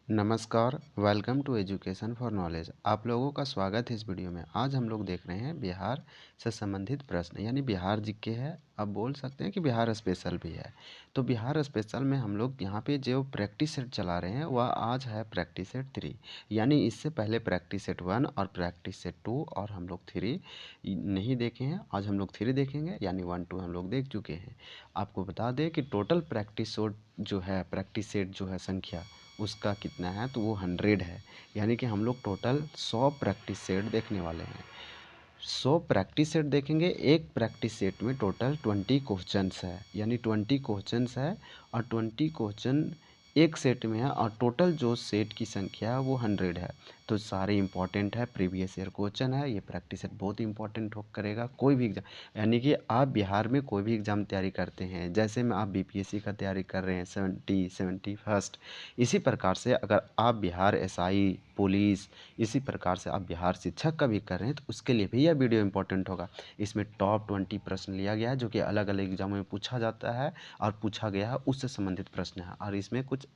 नमस्कार, welcome to education for knowledge. आप लोगों का स्वागत है इस वीडियो में। आज हम लोग देख रहे हैं बिहार से संबंधित प्रश्न, यानी बिहार जीके है। अब बोल सकते हैं कि बिहार स्पेशल भी है। तो बिहार स्पेशल में हम लोग यहाँ पे जो प्रैक्टिस सेट चला रहे हैं वह आज है प्रैक्टिस सेट 3, यानी इससे पहले प्रैक्टिस सेट 1 और प्रैक्टिस सेट 2 और हम लोग 3 नहीं देखे हैं। आज हम लोग 3 देखेंगे, यानी 1 2 हम लोग देख चुके हैं। आपको बता दें कि टोटल प्रैक्टिस सेट जो है संख्या उसका कितना है, तो वो 100 है। यानी कि हम लोग टोटल 100 प्रैक्टिस सेट देखने वाले हैं। 100 प्रैक्टिस सेट देखेंगे। एक प्रैक्टिस सेट में टोटल 20 क्वेश्चंस है, यानी 20 क्वेश्चंस है और 20 क्वेश्चन एक सेट में है और टोटल जो सेट की संख्या है वो 100 है। तो सारे इंपॉर्टेंट है, प्रीवियस ईयर क्वेश्चन है। ये प्रैक्टिस सेट बहुत इंपॉर्टेंट हो करेगा कोई भी एग्जाम, यानी कि आप बिहार में कोई भी एग्ज़ाम तैयारी करते हैं, जैसे में आप बीपीएससी का तैयारी कर रहे हैं 70 फर्स्ट, इसी प्रकार से अगर आप बिहार एसआई पुलिस, इसी प्रकार से आप बिहार शिक्षक का भी कर रहे हैं तो उसके लिए भी यह वीडियो इंपॉर्टेंट होगा। इसमें टॉप 20 प्रश्न लिया गया है जो कि अलग अलग एग्जामों में पूछा जाता है और पूछा गया है उससे संबंधित प्रश्न है, और इसमें कुछ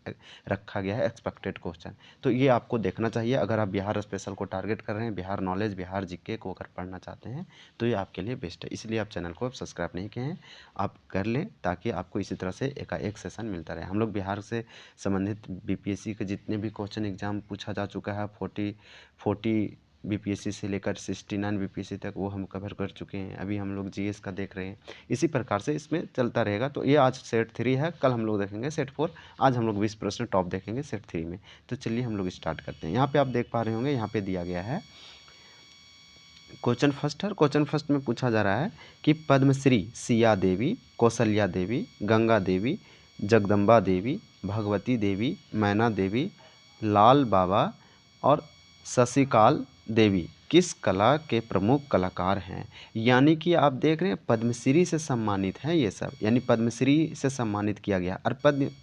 रखा गया है एक्सपेक्टेड क्वेश्चन। तो ये आपको देखना चाहिए अगर आप बिहार स्पेशल को टारगेट कर रहे हैं, बिहार नॉलेज, बिहार जीके को अगर पढ़ना चाहते हैं तो ये आपके लिए बेस्ट है। इसलिए आप चैनल को सब्सक्राइब नहीं किए हैं, आप कर लें ताकि आपको इसी तरह से एकाएक सेशन मिलता रहे। हम लोग बिहार से संबंधित बीपीएससी के जितने भी क्वेश्चन एग्जाम पूछा जा चुका है 40 बीपीएससी से लेकर 69 बीपीएससी तक वो हम कवर कर चुके हैं। अभी हम लोग जीएस का देख रहे हैं। इसी प्रकार से इसमें चलता रहेगा। तो ये आज सेट 3 है, कल हम लोग देखेंगे सेट 4। आज हम लोग 20 प्रश्न टॉप देखेंगे सेट 3 में। तो चलिए हम लोग स्टार्ट करते हैं। यहाँ पे आप देख पा रहे होंगे, यहाँ पे दिया गया है क्वेश्चन फर्स्ट है। क्वेश्चन फर्स्ट में पूछा जा रहा है कि पद्मश्री सिया देवी, कौशल्या देवी, गंगा देवी, जगदम्बा देवी, भगवती देवी, मैना देवी, लाल बाबा और शशिकाल देवी किस कला के प्रमुख कलाकार हैं। यानी कि आप देख रहे हैं पद्मश्री से सम्मानित हैं ये सब, यानी पद्मश्री से सम्मानित किया गया। और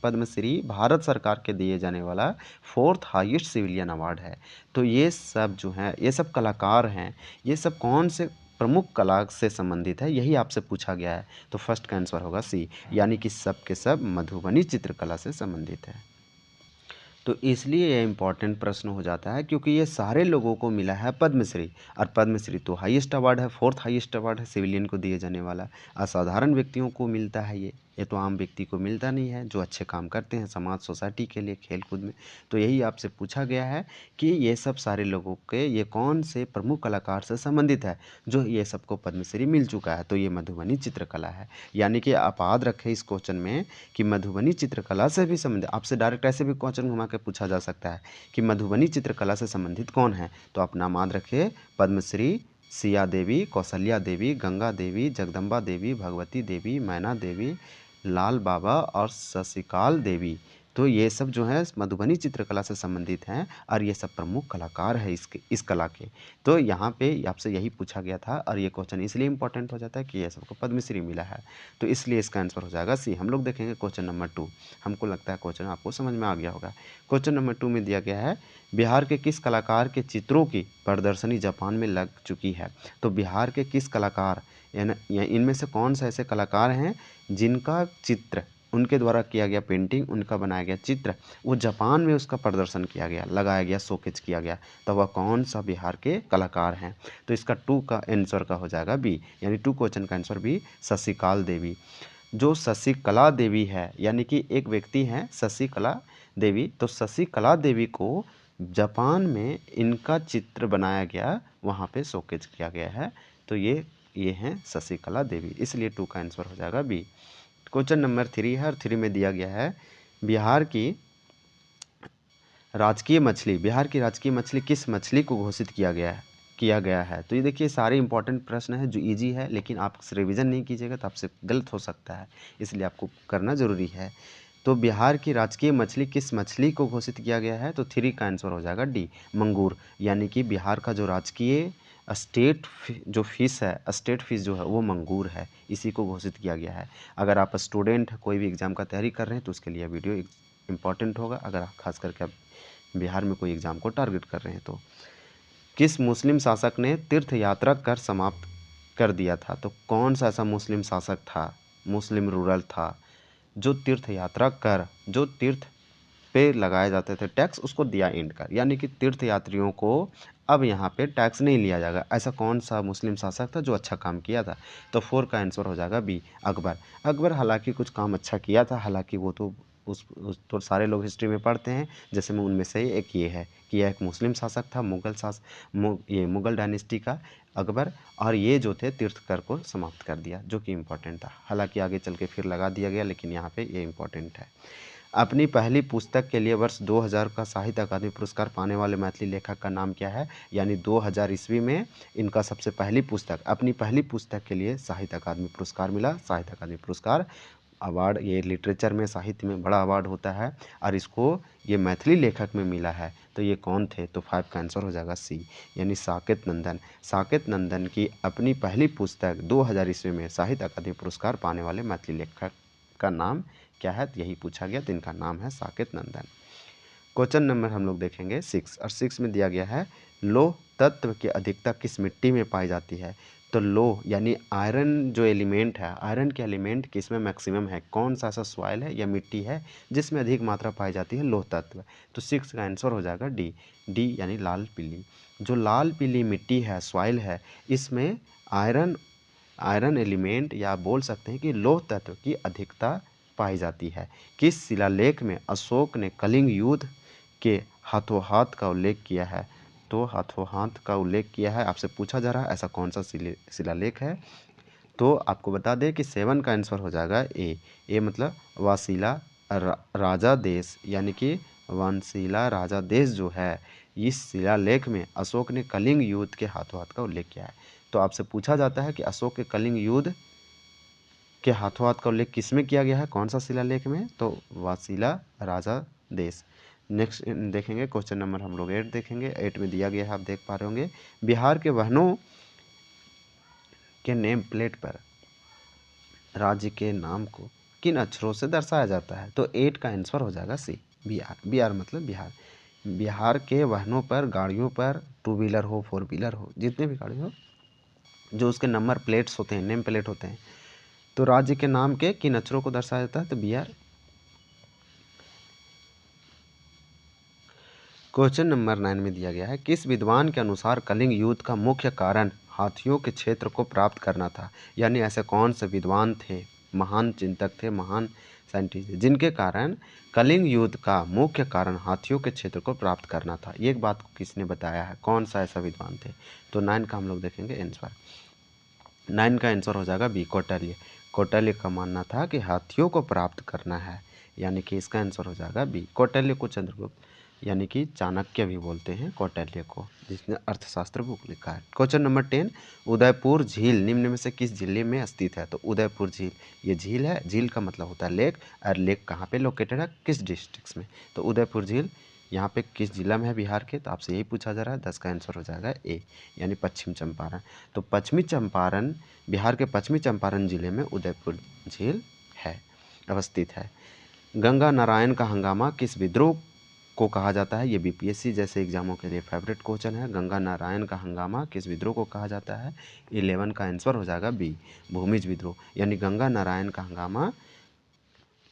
पद्मश्री भारत सरकार के दिए जाने वाला 4th हाईएस्ट सिविलियन अवार्ड है। तो ये सब जो हैं, ये सब कलाकार हैं, ये सब कौन से प्रमुख कला से संबंधित है, यही आपसे पूछा गया है। तो फर्स्ट का आंसर होगा सी, यानी कि सब के सब मधुबनी चित्रकला से संबंधित है। तो इसलिए ये इम्पॉर्टेंट प्रश्न हो जाता है क्योंकि ये सारे लोगों को मिला है पद्मश्री, और पद्मश्री तो हाईएस्ट अवार्ड है, 4th हाईएस्ट अवार्ड है सिविलियन को दिए जाने वाला। असाधारण व्यक्तियों को मिलता है ये तो आम व्यक्ति को मिलता नहीं है, जो अच्छे काम करते हैं समाज सोसाइटी के लिए, खेल कूद में। तो यही आपसे पूछा गया है कि ये सब सारे लोगों के ये कौन से प्रमुख कलाकार से संबंधित है जो ये सबको पद्मश्री मिल चुका है। तो ये मधुबनी चित्रकला है। यानी कि आप याद रखें इस क्वेश्चन में कि मधुबनी चित्रकला से भी संबंधित, आपसे डायरेक्ट ऐसे भी क्वेश्चन घुमा के पूछा जा सकता है कि मधुबनी चित्रकला से संबंधित कौन है। तो आप नाम याद रखिए, पद्मश्री सिया देवी, कौशल्या देवी, गंगा देवी, जगदम्बा देवी, भगवती देवी, मैना देवी, लाल बाबा और शशिकाल देवी। तो ये सब जो है मधुबनी चित्रकला से संबंधित हैं और ये सब प्रमुख कलाकार है इस कला के। तो यहाँ पे आपसे यही पूछा गया था और ये क्वेश्चन इसलिए इम्पोर्टेंट हो जाता है कि ये सबको पद्मश्री मिला है। तो इसलिए इसका आंसर हो जाएगा सी। हम लोग देखेंगे क्वेश्चन नंबर 2। हमको लगता है क्वेश्चन आपको समझ में आ गया होगा। क्वेश्चन नंबर 2 में दिया गया है बिहार के किस कलाकार के चित्रों की प्रदर्शनी जापान में लग चुकी है। तो बिहार के किस कलाकार, इनमें से कौन से ऐसे कलाकार हैं जिनका चित्र उनके द्वारा किया गया, पेंटिंग उनका बनाया गया चित्र वो जापान में उसका प्रदर्शन किया गया, लगाया गया, शोकेज किया गया। तो वह कौन सा बिहार के कलाकार हैं। तो इसका 2 का आंसर का हो जाएगा बी, यानी 2 क्वेश्चन का आंसर बी, शशिकाल देवी। जो शशिकला देवी है, यानी कि एक व्यक्ति हैं शशिकला देवी, तो शशिकला देवी को जापान में इनका चित्र बनाया गया, वहाँ पे शोकेज किया गया है। तो ये हैं शशिकला देवी, इसलिए 2 का आंसर हो जाएगा बी। क्वेश्चन नंबर 3 है और 3 में दिया गया है बिहार की राजकीय मछली किस मछली को घोषित किया गया है। तो ये देखिए सारे इंपॉर्टेंट प्रश्न हैं जो इजी है, लेकिन आप रिवीजन नहीं कीजिएगा तो आपसे गलत हो सकता है, इसलिए आपको करना ज़रूरी है। तो बिहार की राजकीय मछली किस मछली को घोषित किया गया है। तो 3 का आंसर हो जाएगा डी, मंगूर। यानी कि बिहार का जो राजकीय स्टेट फिश जो है वो मंगूर है, इसी को घोषित किया गया है। अगर आप स्टूडेंट कोई भी एग्ज़ाम का तैयारी कर रहे हैं तो उसके लिए वीडियो इम्पॉर्टेंट होगा, अगर आप खास करके आप बिहार में कोई एग्ज़ाम को टारगेट कर रहे हैं तो। किस मुस्लिम शासक ने तीर्थ यात्रा कर समाप्त कर दिया था। तो कौन सा ऐसा मुस्लिम शासक था, मुस्लिम रूलर था जो तीर्थ पे लगाए जाते थे टैक्स, उसको दिया एंड कर, यानी कि तीर्थ यात्रियों को अब यहाँ पे टैक्स नहीं लिया जाएगा। ऐसा कौन सा मुस्लिम शासक था जो अच्छा काम किया था? तो 4 का आंसर हो जाएगा बी, अकबर। अकबर हालांकि कुछ काम अच्छा किया था, हालांकि वो तो उस तो सारे लोग हिस्ट्री में पढ़ते हैं, जैसे में उनमें से एक ये है कि यह एक मुस्लिम शासक था, ये मुगल डायनेस्टी का अकबर, और ये जो थे तीर्थकर को समाप्त कर दिया, जो कि इम्पोर्टेंट था। हालांकि आगे चल के फिर लगा दिया गया, लेकिन यहाँ पे ये इम्पोर्टेंट है। अपनी पहली पुस्तक के लिए वर्ष 2000 का साहित्य अकादमी पुरस्कार पाने वाले मैथिली लेखक का नाम क्या है? यानी 2000 ईस्वी में इनका सबसे पहली पुस्तक, अपनी पहली पुस्तक के लिए साहित्य अकादमी पुरस्कार मिला। साहित्य अकादमी पुरस्कार अवार्ड, ये लिटरेचर में, साहित्य में बड़ा अवार्ड होता है, और इसको ये मैथिली लेखक में मिला है। तो ये कौन थे? तो 5 का आंसर हो जाएगा सी, यानी साकेत नंदन। साकेत नंदन की अपनी पहली पुस्तक 2000 ईस्वी में साहित्य अकादमी पुरस्कार पाने वाले मैथिली लेखक का नाम क्या है? यही पूछा गया, तो इनका नाम है साकेत नंदन। क्वेश्चन नंबर हम लोग देखेंगे 6, और 6 में दिया गया है लौह तत्व की अधिकता किस मिट्टी में पाई जाती है? तो लौह यानी आयरन जो एलिमेंट है, आयरन के एलिमेंट किस में मैक्सिमम है? कौन सा ऐसा सॉइल है या मिट्टी है जिसमें अधिक मात्रा पाई जाती है लौह तत्व? तो 6 का आंसर हो जाएगा डी, डी यानी लाल पीली। जो लाल पीली मिट्टी है, सॉइल है, इसमें आयरन एलिमेंट या बोल सकते हैं कि लौह तत्व की अधिकता पाई जाती है। किस शिलालेख में अशोक ने कलिंग युद्ध के हाथों हाथ का उल्लेख किया है? तो हाथों हाथ का उल्लेख किया है, आपसे पूछा जा रहा है ऐसा कौन सा शिलालेख है? तो आपको बता दें कि 7 का आंसर हो जाएगा ए मतलब वासिला राजा देश, यानी कि वानसीला राजा देश जो है, इस शिलालेख में अशोक ने कलिंग युद्ध के हाथों हाथ का उल्लेख किया है। तो आपसे पूछा जाता है कि अशोक के कलिंग युद्ध के हाथों हाथ का उल्लेख किस में किया गया है, कौन सा शिलालेख में? तो वासिला राजा देश। नेक्स्ट देखेंगे क्वेश्चन नंबर हम लोग 8 देखेंगे। 8 में दिया गया है, आप देख पा रहे होंगे, बिहार के वाहनों के नेम प्लेट पर राज्य के नाम को किन अक्षरों से दर्शाया जाता है? तो 8 का आंसर हो जाएगा सी, बिहार। बिहार मतलब बिहार। बिहार के वाहनों पर, गाड़ियों पर, 2 व्हीलर हो, 4 व्हीलर हो, जितने भी गाड़ी हो, जो उसके नंबर प्लेट्स होते हैं, नेम प्लेट होते हैं, तो राज्य के नाम के किन अक्षरों को दर्शाया जाता है? तो बिहार। क्वेश्चन नंबर 9 में दिया गया है, किस विद्वान के अनुसार कलिंग युद्ध का मुख्य कारण हाथियों के क्षेत्र को प्राप्त करना था? यानी ऐसे कौन से विद्वान थे, महान चिंतक थे, महान साइंटिस्ट थे, जिनके कारण कलिंग युद्ध का मुख्य कारण हाथियों के क्षेत्र को प्राप्त करना था? ये एक बात को किसने बताया है, कौन सा ऐसा विद्वान थे? तो 9 का हम लोग देखेंगे आंसर। 9 का आंसर हो जाएगा बी, कौटिल्य। कौटिल्य का मानना था कि हाथियों को प्राप्त करना है, यानी कि इसका आंसर हो जाएगा बी। कौटिल्य को चंद्रगुप्त यानी कि चाणक्य भी बोलते हैं कौटिल्य को, जिसने अर्थशास्त्र बुक लिखा है। क्वेश्चन नंबर 10, उदयपुर झील निम्न में से किस जिले में स्थित है? तो उदयपुर झील, ये झील है, झील का मतलब होता है लेक, और लेक कहाँ पे लोकेटेड है, किस डिस्ट्रिक्ट में? तो उदयपुर झील यहाँ पे किस जिला में है बिहार के? तो आपसे यही पूछा जा रहा है। 10 का आंसर हो जाएगा ए, यानी पश्चिम चंपारण। तो पश्चिमी चंपारण, बिहार के पश्चिमी चंपारण जिले में उदयपुर झील है, अवस्थित है। गंगा नारायण का हंगामा किस विद्रोह को कहा जाता है? ये बीपीएससी जैसे एग्जामों के लिए फेवरेट क्वेश्चन है। गंगा नारायण का हंगामा किस विद्रोह को कहा जाता है? 11 का आंसर हो जाएगा बी, भूमिज विद्रोह। यानी गंगा नारायण का हंगामा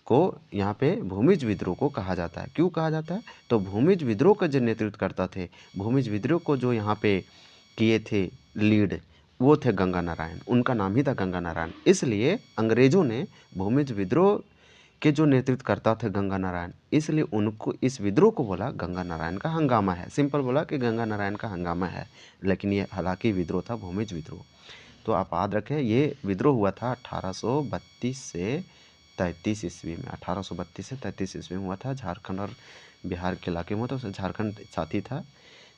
को यहाँ पे भूमिज विद्रोह को कहा जाता है। क्यों कहा जाता है? तो भूमिज विद्रोह का जो नेतृत्व करता थे, भूमिज विद्रोह को जो यहाँ पे किए थे लीड, वो थे गंगा नारायण, उनका नाम ही था गंगा नारायण। इसलिए अंग्रेजों ने भूमिज विद्रोह के जो नेतृत्व करता थे गंगा नारायण, इसलिए उनको इस विद्रोह को बोला गंगा नारायण का हंगामा है। सिंपल बोला कि गंगा नारायण का हंगामा है, लेकिन ये हालांकि विद्रोह था भूमिज विद्रोह। तो आप याद रखें, ये विद्रोह हुआ था 1832 से 33 ईस्वी में। 1832 से 33 ईस्वी में हुआ था, झारखंड और बिहार के इलाके में, तो झारखंड साथ ही था।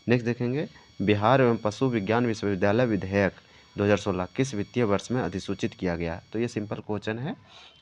नेक्स्ट देखेंगे, बिहार एवं पशु विज्ञान विश्वविद्यालय विधेयक 2016 किस वित्तीय वर्ष में अधिसूचित किया गया? तो ये सिंपल क्वेश्चन है,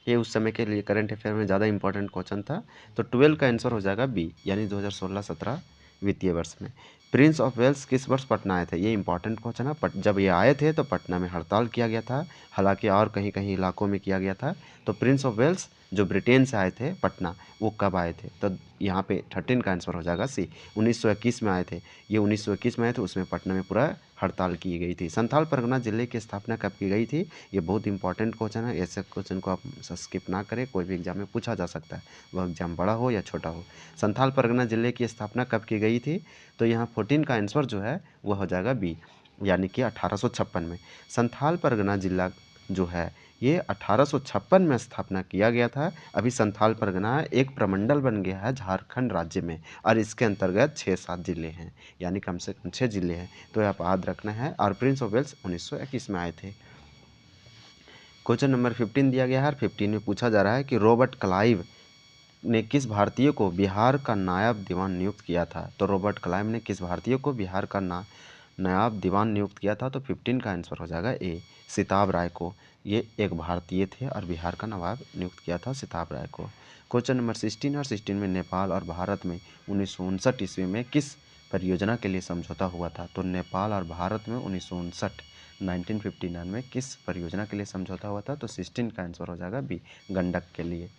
ये उस समय के लिए करंट अफेयर में ज़्यादा इंपॉर्टेंट क्वेश्चन था। तो 12 का आंसर हो जाएगा बी, यानी 2016-17 वित्तीय वर्ष में। प्रिंस ऑफ वेल्स किस वर्ष पटना आए थे? ये इंपॉर्टेंट क्वेश्चन है। जब ये आए थे तो पटना में हड़ताल किया गया था, हालांकि और कहीं कहीं इलाकों में किया गया था। तो प्रिंस ऑफ वेल्स जो ब्रिटेन से आए थे पटना, वो कब आए थे? तो यहाँ पे 13 का आंसर हो जाएगा सी। 1921 में आए थे। ये 1921 में आए थे, उसमें पटना में पूरा हड़ताल की गई थी। संथाल परगना जिले की स्थापना कब की गई थी? ये बहुत इंपॉर्टेंट क्वेश्चन है। ऐसे क्वेश्चन को आप स्किप ना करें, कोई भी एग्जाम में पूछा जा सकता है, वह एग्जाम बड़ा हो या छोटा हो। संथाल परगना जिले की स्थापना कब की गई थी? तो यहाँ 14 का आंसर जो है वह हो जाएगा बी, यानी कि 1856 में। संथाल परगना जिला जो है ये 1856 में स्थापना किया गया था। अभी संथाल परगना एक प्रमंडल बन गया है झारखंड राज्य में, और इसके अंतर्गत 6-7 जिले हैं, यानी कम से कम 6 जिले हैं। तो आप याद रखना है। और प्रिंस ऑफ वेल्स 1921 में आए थे। क्वेश्चन नंबर 15 दिया गया है। 15 में पूछा जा रहा है कि रॉबर्ट क्लाइव ने किस भारतीय को बिहार का नायब दीवान नियुक्त किया था? तो रॉबर्ट क्लाइव ने किस भारतीय को बिहार का नायब दीवान नियुक्त किया था? तो 15 का आंसर हो जाएगा ए, सिताब राय को। ये एक भारतीय थे और बिहार का नवाब नियुक्त किया था सिताब राय को। क्वेश्चन नंबर 16 और 16 में नेपाल और भारत में 1959 ईस्वी में किस परियोजना के लिए समझौता हुआ था? तो नेपाल और भारत में 1959 में किस परियोजना के लिए समझौता हुआ था? तो 16 का आंसर हो जाएगा बी, गंडक के लिए।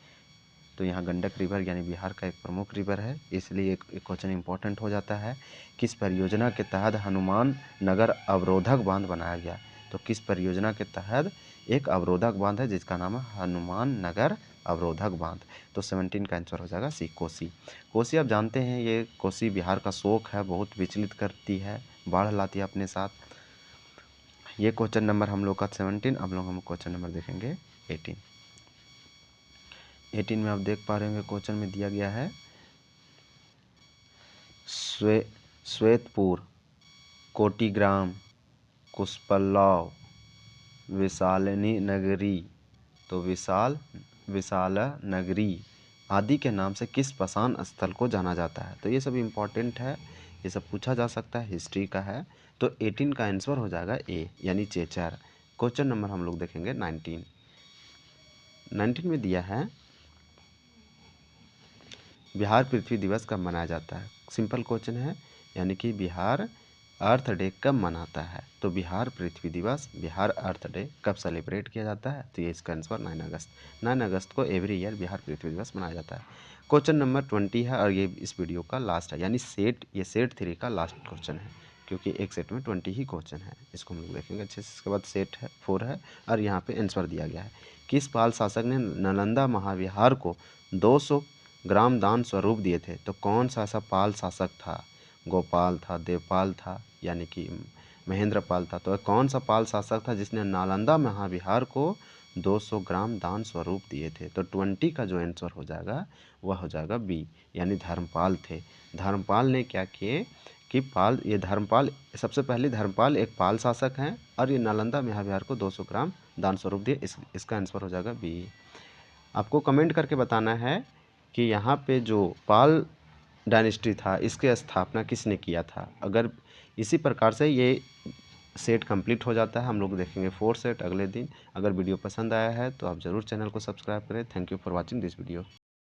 तो यहाँ गंडक रिवर यानी बिहार का एक प्रमुख रिवर है, इसलिए एक क्वेश्चन इंपॉर्टेंट हो जाता है। किस परियोजना के तहत हनुमान नगर अवरोधक बांध बनाया गया? तो किस परियोजना के तहत एक अवरोधक बांध है जिसका नाम है हनुमान नगर अवरोधक बांध? तो 17 का आंसर हो जाएगा सी, कोसी। कोसी आप जानते हैं, ये कोसी बिहार का शोक है, बहुत विचलित करती है, बाढ़ लाती है अपने साथ। ये क्वेश्चन नंबर हम लोग का 17। अब लोग हम क्वेश्चन नंबर देखेंगे 18 में। आप देख पा रहे होंगे क्वेश्चन में दिया गया है श्वेतपुर, कोटीग्राम, कुशपल्लव, विशालनी नगरी, तो विशाला नगरी आदि के नाम से किस पाषाण स्थल को जाना जाता है? तो ये सब इम्पॉर्टेंट है, ये सब पूछा जा सकता है, हिस्ट्री का है। तो 18 का आंसर हो जाएगा ए, यानी चेचर। क्वेश्चन नंबर हम लोग देखेंगे 19 में दिया है बिहार पृथ्वी दिवस कब मनाया जाता है? सिंपल क्वेश्चन है, यानी कि बिहार अर्थ डे कब मनाता है? तो बिहार पृथ्वी दिवस, बिहार अर्थ डे कब सेलिब्रेट किया जाता है? तो ये इसका आंसर 9 अगस्त। 9 अगस्त को एवरी ईयर बिहार पृथ्वी दिवस मनाया जाता है। क्वेश्चन नंबर 20 है और ये इस वीडियो का लास्ट है, यानी सेट 3 का लास्ट क्वेश्चन है, क्योंकि एक सेट में 20 ही क्वेश्चन है। इसको हम लोग देखेंगे अच्छे से। इसके बाद सेट 4 है और यहाँ पे आंसर दिया गया है। किस पाल शासक ने नालंदा महाविहार को 200 ग्राम दान स्वरूप दिए थे? तो कौन सा ऐसा पाल शासक था? गोपाल था, देवपाल था, यानी कि महेंद्रपाल था। तो कौन सा पाल शासक था जिसने नालंदा महाविहार को 200 ग्राम दान स्वरूप दिए थे? तो 20 का जो आंसर हो जाएगा वह हो जाएगा बी, यानी धर्मपाल थे। धर्मपाल ने क्या किए कि ये धर्मपाल, सबसे पहले धर्मपाल एक पाल शासक हैं और ये नालंदा महाविहार को 200 ग्राम दान स्वरूप दिए। इसका आंसर हो जाएगा बी। आपको कमेंट करके बताना है कि यहाँ पे जो पाल डायनेस्टी था इसके स्थापना किसने किया था। अगर इसी प्रकार से ये सेट कंप्लीट हो जाता है, हम लोग देखेंगे 4 सेट अगले दिन। अगर वीडियो पसंद आया है तो आप ज़रूर चैनल को सब्सक्राइब करें। Thank you for watching this video.